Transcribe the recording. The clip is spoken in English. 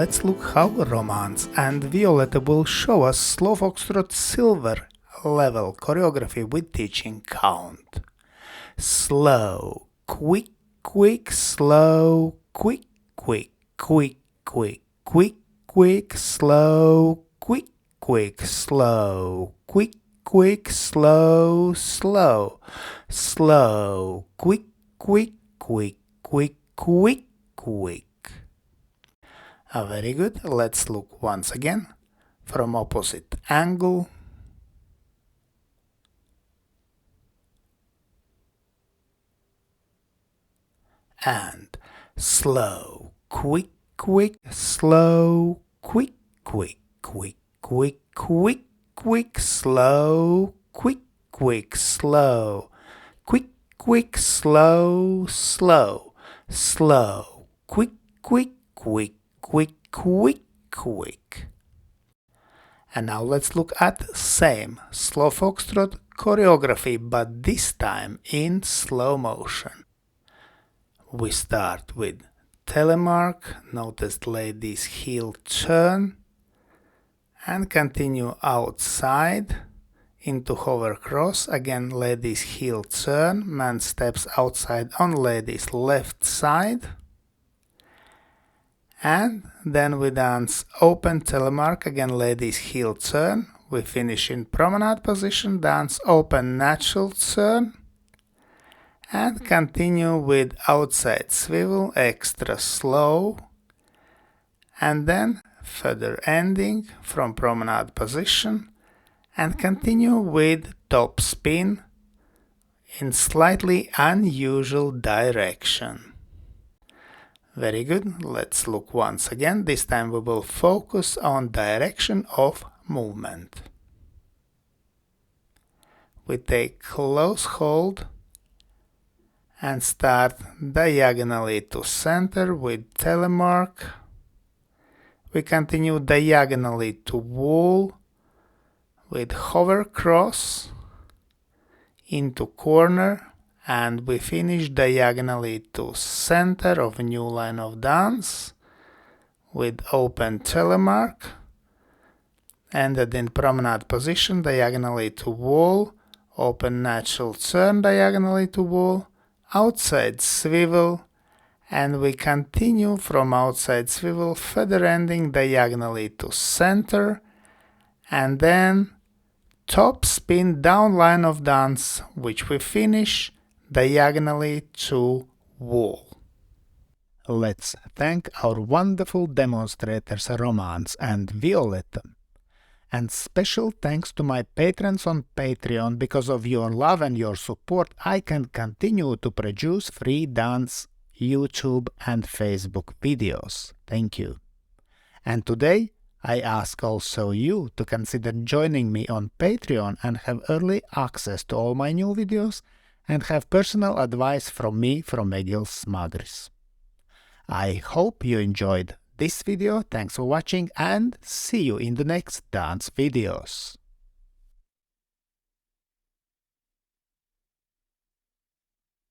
let's look how Romance and Violetta will show us slow Foxtrot silver level choreography with teaching count. Slow, quick, quick, slow, quick, quick, quick, quick, quick, quick, slow, quick, quick, slow, quick, quick, slow, slow, slow, quick, quick, quick, quick, quick, quick. Very good. Let's look once again from opposite angle. And slow, quick, quick, slow, quick, quick, quick, quick, quick, quick, slow, quick, quick, slow, quick, quick, slow, slow, slow, quick, quick, quick, quick, quick, quick. And now let's look at same slow Foxtrot choreography, but this time in slow motion. We start with Telemark, notice lady's heel turn, and continue outside into hover cross, again lady's heel turn, man steps outside on lady's left side, and then we dance open Telemark, again lady's heel turn, we finish in promenade position, dance open natural turn, and continue with outside swivel, extra slow, and then further ending from promenade position, and continue with top spin in slightly unusual direction. Very good. Let's look once again. This time we will focus on direction of movement. We take close hold and start diagonally to center with Telemark. We continue diagonally to wall with hover cross into corner, and we finish diagonally to center of new line of dance with open Telemark, ended in promenade position diagonally to wall, open natural turn diagonally to wall, outside swivel, and we continue from outside swivel, further ending diagonally to center, and then top spin down line of dance, which we finish diagonally to wall. Let's thank our wonderful demonstrators Romance and Violetta. And special thanks to my patrons on Patreon. Because of your love and your support, I can continue to produce free dance, YouTube and Facebook videos. Thank you. And today, I ask also you to consider joining me on Patreon and have early access to all my new videos and have personal advice from me, from Egils Smagris. I hope you enjoyed this video. Thanks for watching and see you in the next dance videos.